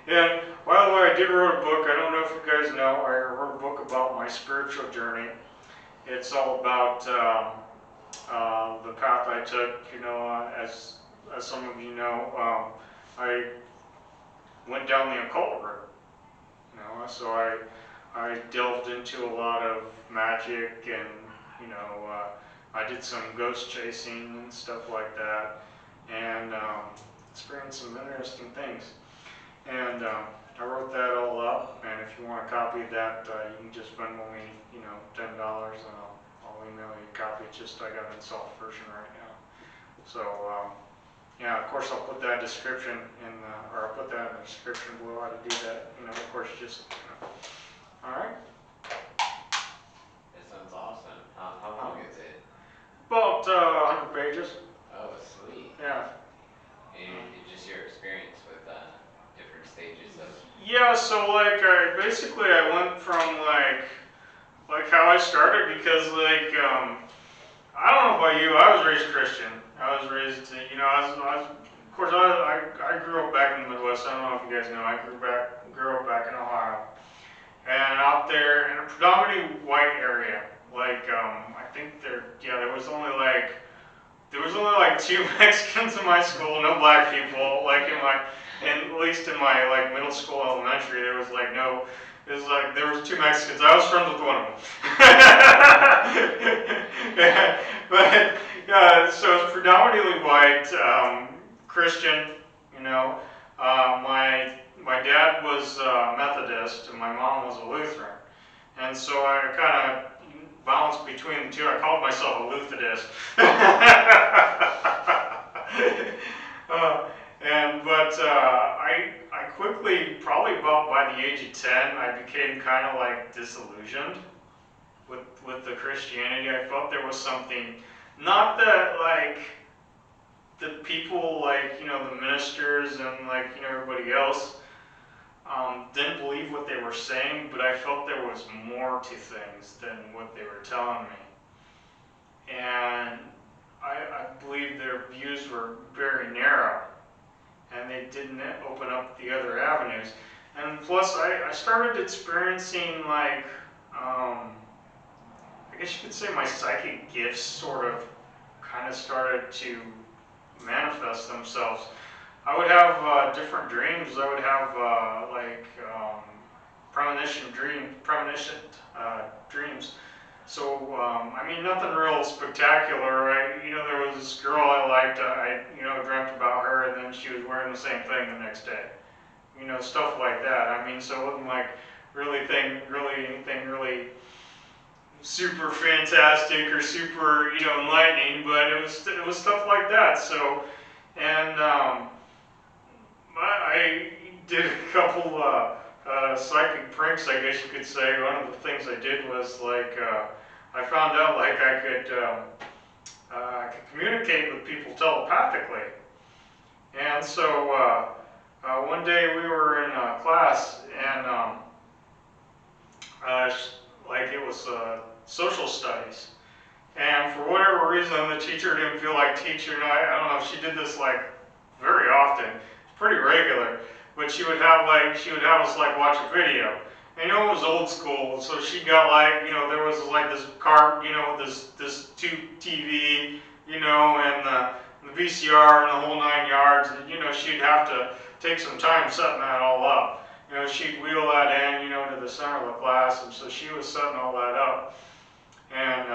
And by the way, I did write a book. I don't know if you guys know. I wrote a book about my spiritual journey. It's all about the path I took. As some of you know, I went down the occult route. So I delved into a lot of magic, and I did some ghost chasing and stuff like that, and experienced some interesting things. And I wrote that all up, and if you want a copy of that, you can just Venmo me, $10, and I'll email you a copy. It's just I got an installed version right now. So yeah, of course I'll put that description or I'll put that in the description below how to do that. Of course, just all right. That sounds awesome. How long is it? About 100 pages. Oh, sweet. Yeah. And just your experience with different stages of. Yeah, so like I went from like how I started, because I don't know about you, I was raised Christian. I was raised, of course I grew up back in the Midwest. I don't know if you guys know, I grew up back in Ohio, and out there in a predominantly white area. I think there was only like 2 Mexicans in my school, no black people. At least in my middle school, elementary, there was there was 2 Mexicans. I was friends with one of them. But yeah, so it's predominantly white, Christian. My dad was Methodist and my mom was a Lutheran, and so I kind of balanced between the two. I called myself a Lutherdist. I quickly, probably about by the age of 10, I became kind of disillusioned with the Christianity. I felt there was something, not that the people the ministers and everybody else didn't believe what they were saying, but I felt there was more to things than what they were telling me. And I believe their views were very narrow, and they didn't open up the other avenues. And plus, I started experiencing I guess you could say my psychic gifts sort of kind of started to manifest themselves. I would have different dreams. I would have premonition dreams. So nothing real spectacular. There was this girl I liked. I dreamt about her, and then she was wearing the same thing the next day. Stuff like that. So it wasn't anything really super fantastic or super enlightening, but it was stuff like that. So, and I did a couple psychic pranks, I guess you could say. One of the things I did was I found out I could communicate with people telepathically. And so one day we were in class, and it was social studies. And for whatever reason, the teacher didn't feel like teaching. I don't know if she did this very often. It's pretty regular. But she would have us watch a video. And it was old school, so she got there was this car, this tube TV, and the VCR and the whole 9 yards, and she'd have to take some time setting that all up. She'd wheel that in, to the center of the class, and so she was setting all that up. And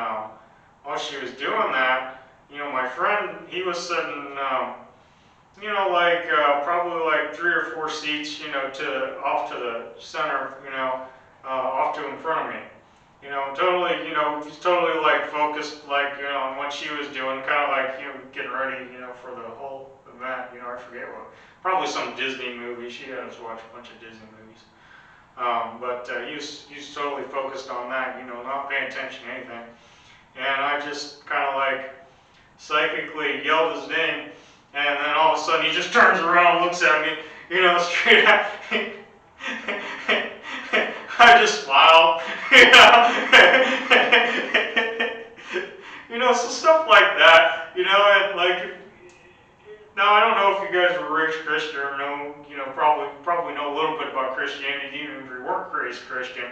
while she was doing that, my friend, he was sitting, probably 3 or 4 seats, off to the center, off to in front of me. Totally, he's totally focused, on what she was doing, kind of getting ready, for the whole event. I forget what, probably some Disney movie. She had us watch a bunch of Disney movies. But he was totally focused on that, not paying attention to anything. And I just kind of psychically yelled his name, and then all of a sudden he just turns around and looks at me, straight at me. I just smiled, so stuff like that, and Now I don't know if you guys were raised Christian or know, probably know a little bit about Christianity, even if you weren't raised Christian.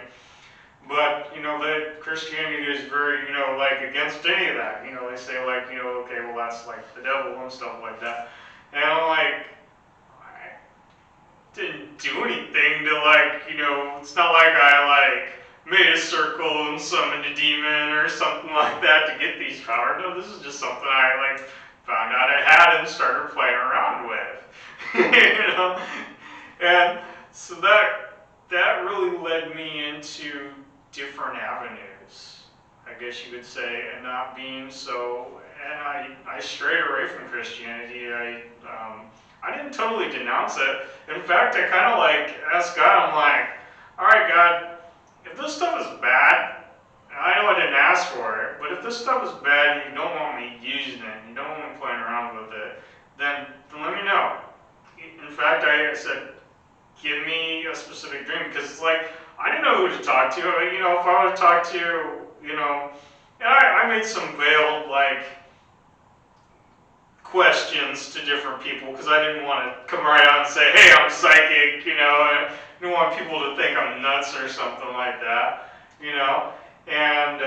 But that Christianity is very, like against any of that. They say like, okay, well that's like the devil and stuff like that. And I'm like, I didn't do anything to like, it's not like I like made a circle and summoned a demon or something like that to get these powers. No, this is just something I like found out I had and started playing around with. And so that really led me into different avenues, I guess you could say, and not being so. And I strayed away from Christianity. I didn't totally denounce it. In fact, I kind of like asked God. I'm like, all right, God, if this stuff is bad, I know I didn't ask for it, but if this stuff is bad and you don't want me using it, and you don't want me playing around with it, then let me know. In fact, I said, give me a specific dream, because it's like I didn't know who to talk to. If I would talk to, and I made some veiled like questions to different people because I didn't want to come right out and say, hey, I'm psychic, and I didn't want people to think I'm nuts or something like that, and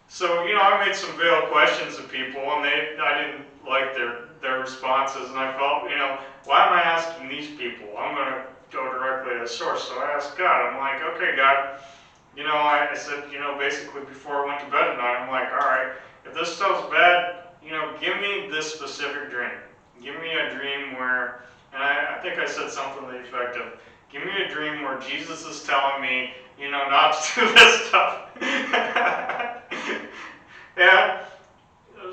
so I made some veiled questions to people, and I didn't like their responses, and I felt, why am I asking these people? I'm going to go directly to the source. So I asked God. I'm like, okay, God, I said, basically before I went to bed at night, I'm like, all right, if this stuff's bad, give me this specific dream. Give me a dream where, and I think I said something to the effect of, give me a dream where Jesus is telling me, not to do this stuff. And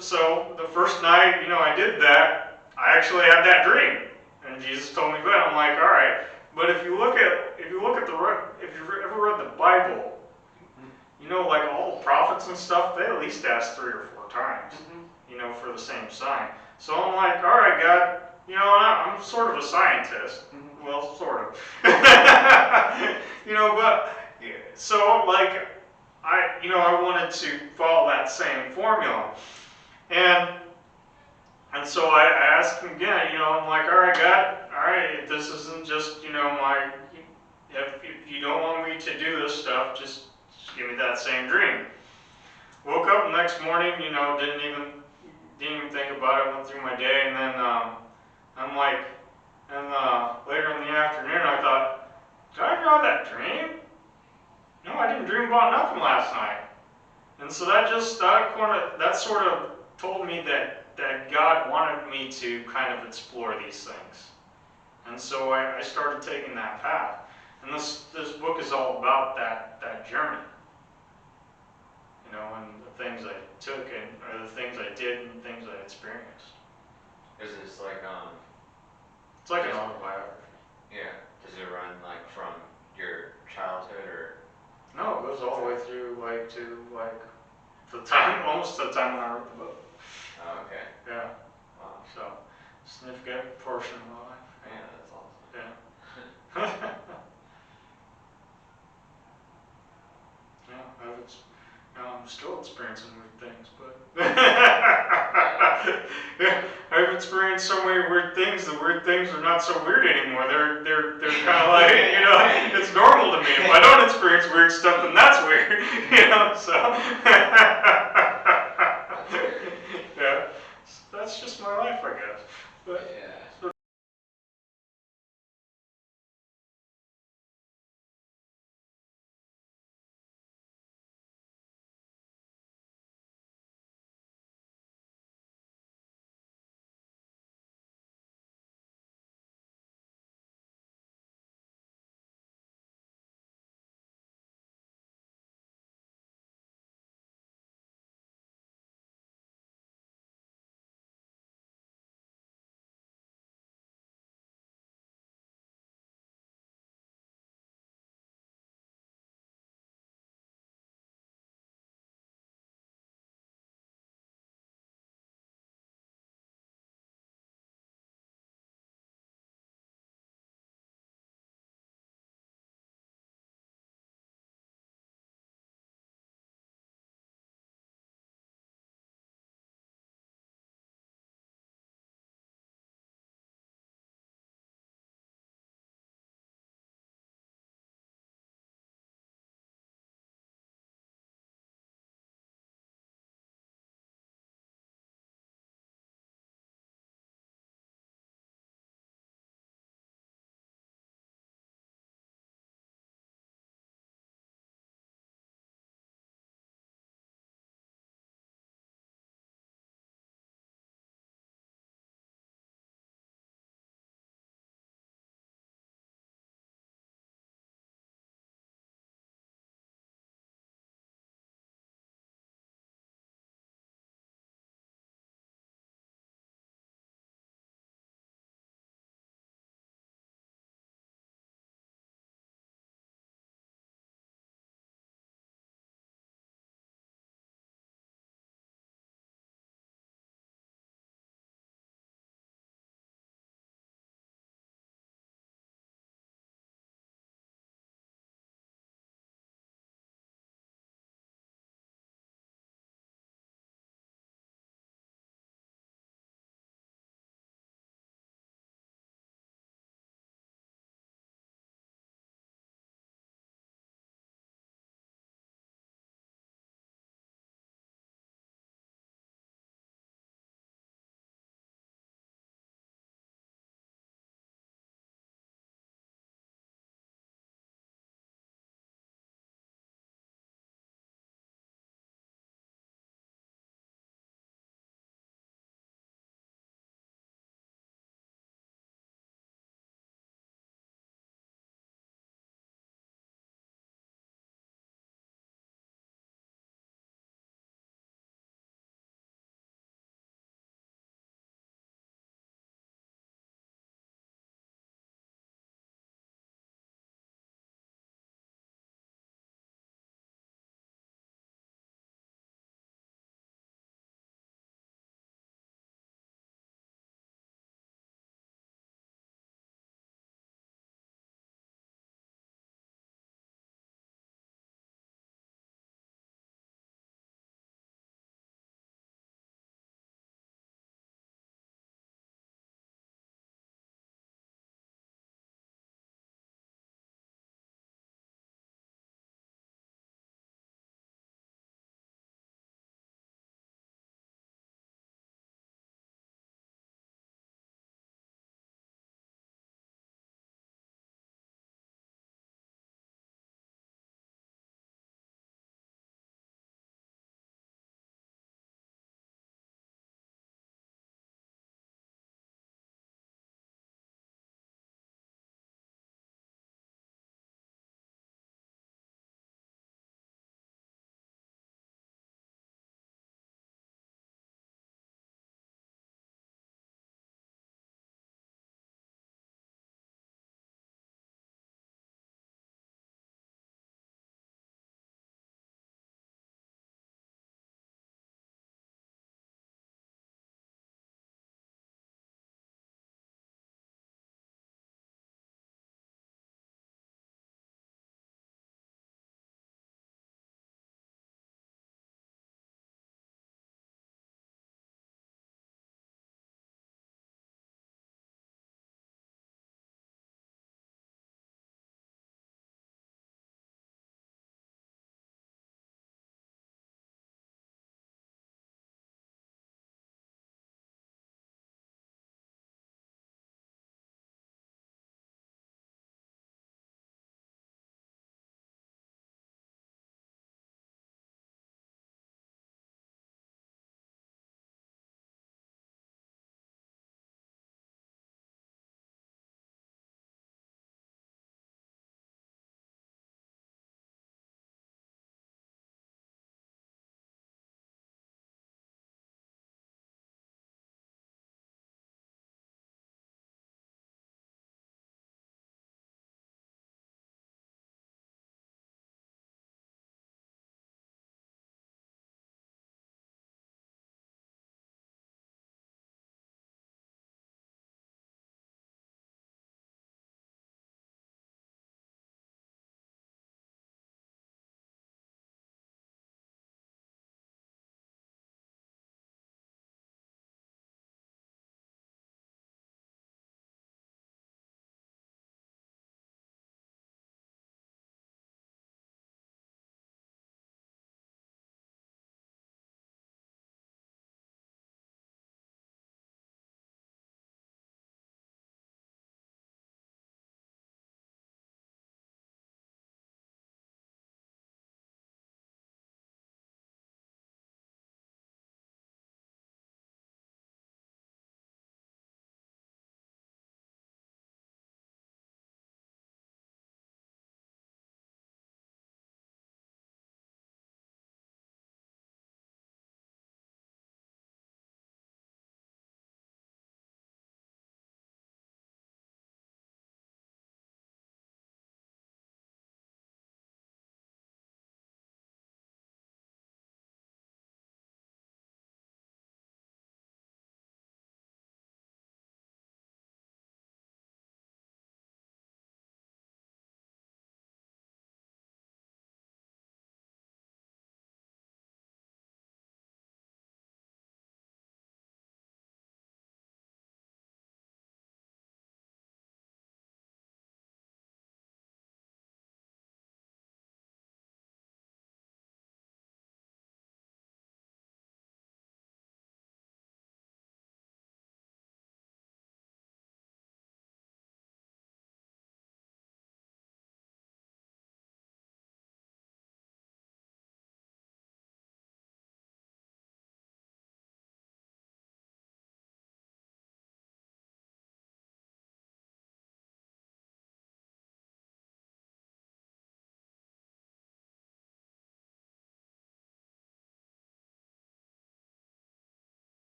so the first night, I did that, I actually had that dream. And Jesus told me that. I'm like, all right. But if you look at if you've ever read the Bible, like all the prophets and stuff, they at least ask 3 or 4 times, for the same sign. So I'm like, all right, God, I'm sort of a scientist. Well, sort of. But so like I wanted to follow that same formula, and so I asked him again. I'm like, all right, God, all right, if this isn't just if you don't want me to do this stuff, just give me that same dream. Woke up the next morning, didn't even think about it. Went through my day, and then I'm like, and later in the afternoon, I thought, did I draw that dream? No, I didn't dream about nothing last night. And so that sort of told me that God wanted me to kind of explore these things. And so I started taking that path. And this book is all about that journey. And the things I took or the things I did and things I experienced. Is this like It's like an autobiography. Yeah. Does it run like from your childhood or? No, it goes all the way through the time, almost to the time when I wrote the book. Oh, okay. Yeah. Wow. So, significant portion of my life. Yeah, that's awesome. Yeah. I'm still experiencing weird things, but yeah, I've experienced so many weird things. The weird things are not so weird anymore. They're kind of like it's normal to me. If I don't experience weird stuff, then that's weird. So yeah, that's just my life, I guess. But Yeah.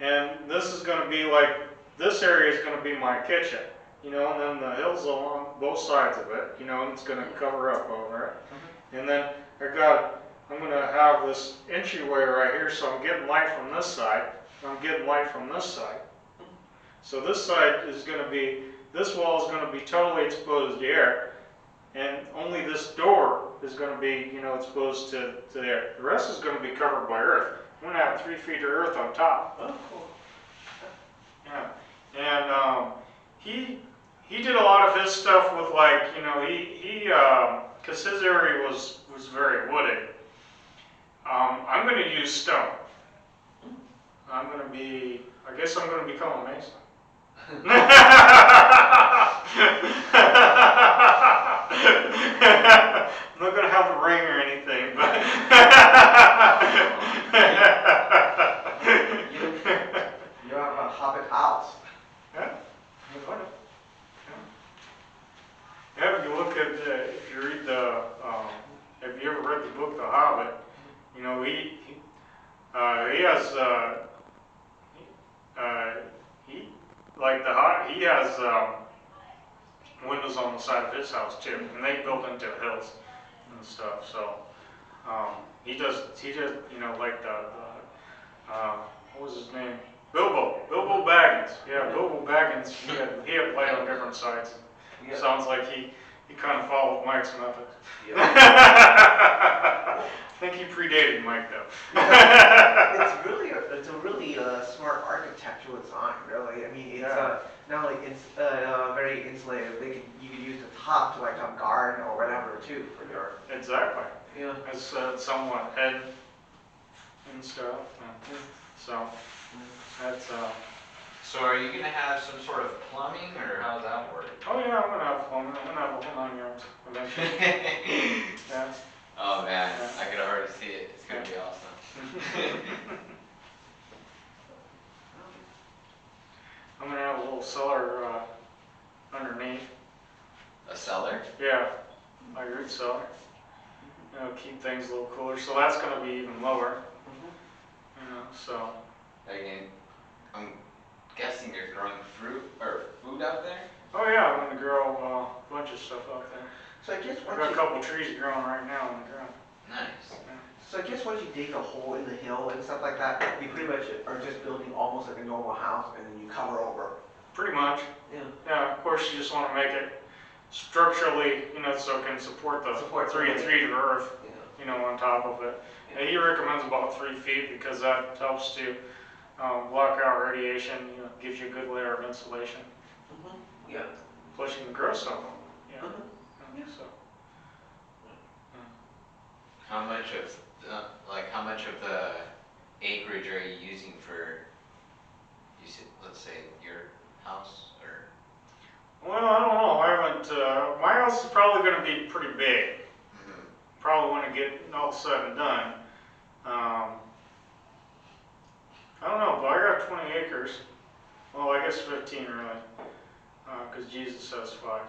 And this is going to be like, this area is going to be my kitchen, and then the hills along both sides of it, and it's going to cover up over it. And then I'm going to have this entryway right here, so I'm getting light from this side, I'm getting light from this side. So this side is going to be, this wall is going to be totally exposed to air, and only this door is going to be, exposed to the air. The rest is going to be covered by earth. I'm going to have 3 feet of earth on top. Oh, cool. Yeah, and he did a lot of his stuff with because his area was very wooded. I'm going to use stone. I guess I'm going to become a mason. I'm not going to have the ring or anything, but You have a hobbit house. yeah. Yeah, if you look at if you read have you ever read the book The Hobbit? He has he has windows on the side of his house too, and they built into hills and stuff. So he just like the what was his name? Bilbo Baggins. Yeah, Bilbo Baggins. He had light on different sides. Yeah. Sounds like he kind of followed Mike's method. Yeah. I think he predated Mike though. It's a really smart architectural design. Really, I mean, it's Yeah. not only it's very insulated. You could use the top to like a garden or whatever too for your. Exactly. Yeah. It's somewhat head and stuff. So that's So are you gonna have some sort of plumbing, or how's that work? oh yeah, I'm gonna have plumbing. I'm gonna have a whole 9 yards eventually. Yeah. Oh man, Yeah. I could already see it. It's gonna be awesome. I'm gonna have a little cellar underneath. A cellar? Yeah, my root cellar. Keep things a little cooler. So that's gonna be even lower. So. I'm guessing you're growing fruit or food out there? Oh yeah, I'm gonna grow a bunch of stuff out there. So I guess I've got a couple trees growing right now on the ground. Nice. So I guess once you dig a hole in the hill and stuff like that, you pretty much are just building almost like a normal house, and then you cover over. Pretty much. Yeah. Yeah, of course you just want to make it structurally, so it can support the 3 feet of earth, Yeah. On top of it. And he recommends about 3 feet because that helps to block out radiation, gives you a good layer of insulation. Yeah. Plus you can grow some. Yeah. So. How much of the acreage are you using for, let's say, your house, or? Well, I don't know. I haven't. My house is probably going to be pretty big. Mm-hmm. Probably when I get all said and done. I don't know, but I got 20 acres. Well, I guess 15 really, because Jesus has 5.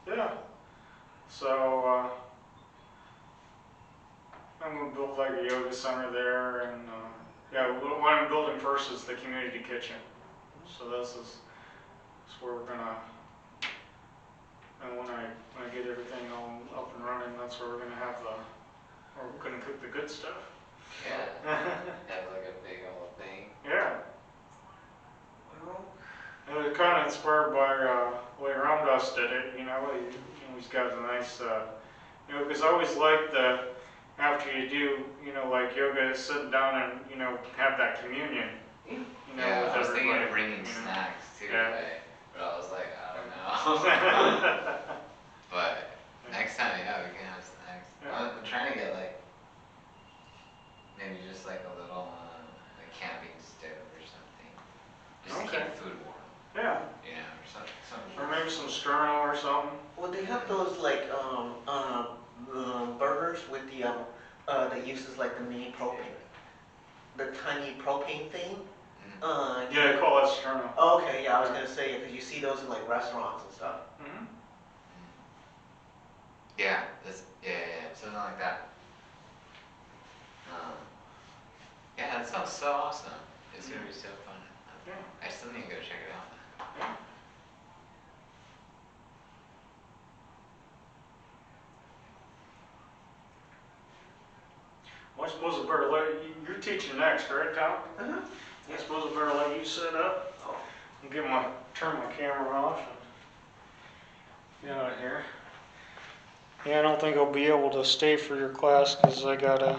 Yeah. So I'm gonna build like a yoga center there, and what I'm building first is the community kitchen. So that's where we're gonna. And when I get everything all up and running, that's where we're gonna have we're gonna cook the good stuff. Yeah. Have like a big old thing. Yeah. Well, It was kind of inspired by the way Ramdas did it. He's got a nice, because I always like after you do, like yoga, sitting down and have that communion. Yeah, with I was thinking everybody, of bringing snacks too Yeah. today, but I was like, I don't know. But next time, yeah, we can have snacks. Yeah. I'm trying to get maybe just like a little camping stove or something, just to Okay. keep food warm, Yeah. or something. Or maybe some sterno or something. well, they have those like burgers with the that uses like the mini propane, the tiny propane thing. Yeah, they call that sterno. Oh, okay, yeah, I was gonna say because you see those in like restaurants and stuff. Mm-hmm. Yeah, something like that. sounds so awesome. It's gonna be so fun. Yeah. I still need to go check it out. Yeah. Well, I suppose I better you're teaching next, right, Tom? Uh-huh. I suppose I better let you set up Oh. and turn my camera off and get out of here. Yeah, I don't think I'll be able to stay for your class because I gotta